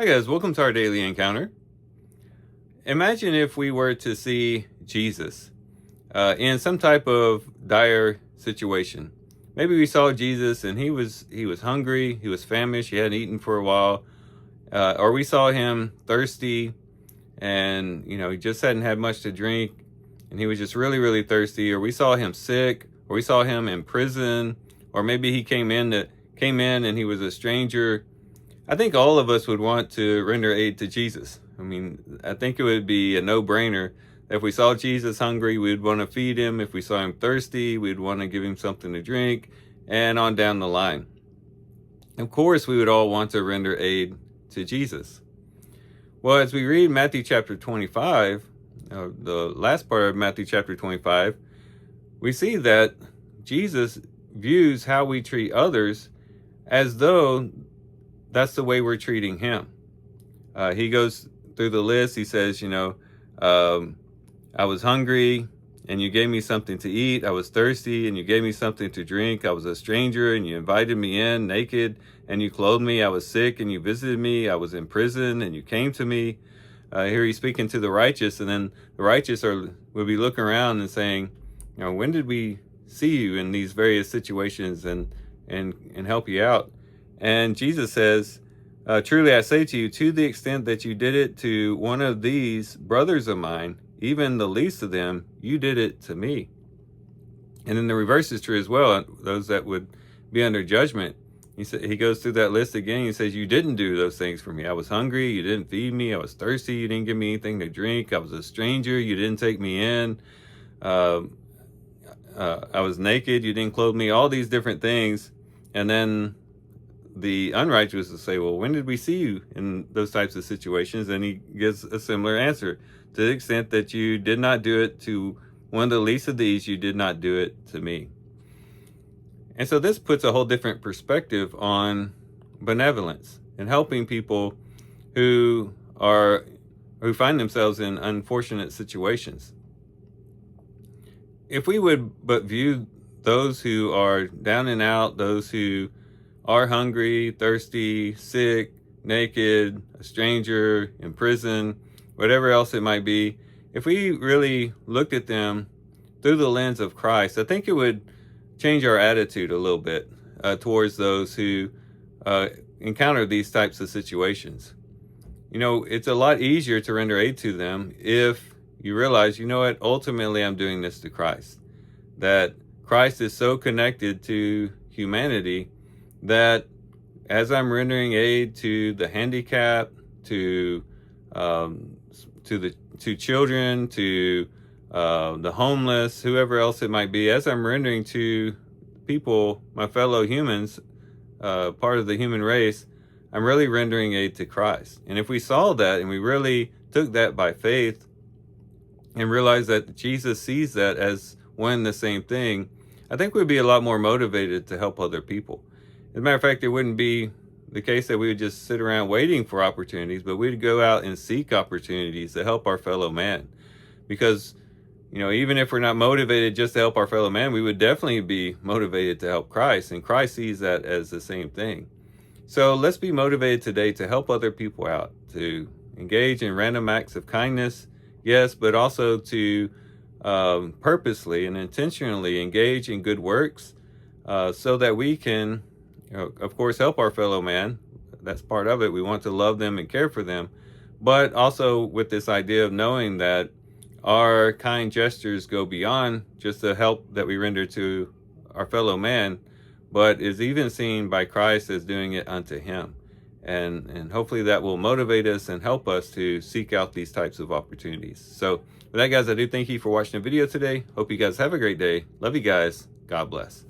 Hi guys, welcome to our daily encounter. Imagine if we were to see Jesus in some type of dire situation. Maybe we saw Jesus and he was hungry, he was famished, he hadn't eaten for a while, or we saw him thirsty and he just hadn't had much to drink and he was just really really thirsty, or we saw him sick, or we saw him in prison, or maybe he came in and he was a stranger. I think all of us would want to render aid to Jesus. I mean, I think it would be a no-brainer. If we saw Jesus hungry, we'd want to feed him. If we saw him thirsty, we'd want to give him something to drink, and on down the line. Of course, we would all want to render aid to Jesus. Well, as we read Matthew chapter 25, the last part of Matthew chapter 25, we see that Jesus views how we treat others as though that's the way we're treating him. He goes through the list. He says, I was hungry and you gave me something to eat. I was thirsty and you gave me something to drink. I was a stranger and you invited me in, naked and you clothed me. I was sick and you visited me. I was in prison and you came to me. Here he's speaking to the righteous, and then the righteous will be looking around and saying, when did we see you in these various situations and help you out? And Jesus says, truly I say to you, to the extent that you did it to one of these brothers of mine, even the least of them, you did it to me. And then the reverse is true as well. Those that would be under judgment, he goes through that list again. He says, you didn't do those things for me. I was hungry, you didn't feed me. I was thirsty, you didn't give me anything to drink. I was a stranger, you didn't take me in. I was naked, you didn't clothe me. All these different things. And then the unrighteous will say, well, when did we see you in those types of situations? And he gives a similar answer. To the extent that you did not do it to one of the least of these, you did not do it to me. And so this puts a whole different perspective on benevolence and helping people who find themselves in unfortunate situations. If we would but view those who are down and out, those who are hungry, thirsty, sick, naked, a stranger, in prison, whatever else it might be, if we really looked at them through the lens of Christ, I think it would change our attitude a little bit towards those who encounter these types of situations. It's a lot easier to render aid to them if you realize, what, ultimately I'm doing this to Christ. That Christ is so connected to humanity that as I'm rendering aid to the handicapped, to children, to the homeless, whoever else it might be, as I'm rendering to people, my fellow humans, part of the human race, I'm really rendering aid to Christ. And if we saw that and we really took that by faith and realized that Jesus sees that as one and the same thing, I think we'd be a lot more motivated to help other people. As a matter of fact, it wouldn't be the case that we would just sit around waiting for opportunities, but we'd go out and seek opportunities to help our fellow man. Because, even if we're not motivated just to help our fellow man, we would definitely be motivated to help Christ, and Christ sees that as the same thing. So let's be motivated today to help other people out, to engage in random acts of kindness, yes, but also to purposely and intentionally engage in good works so that we can, of course, help our fellow man. That's part of it. We want to love them and care for them, but also with this idea of knowing that our kind gestures go beyond just the help that we render to our fellow man, but is even seen by Christ as doing it unto him. And hopefully that will motivate us and help us to seek out these types of opportunities. So with that, guys, I do thank you for watching the video today. Hope you guys have a great day. Love you guys. God bless.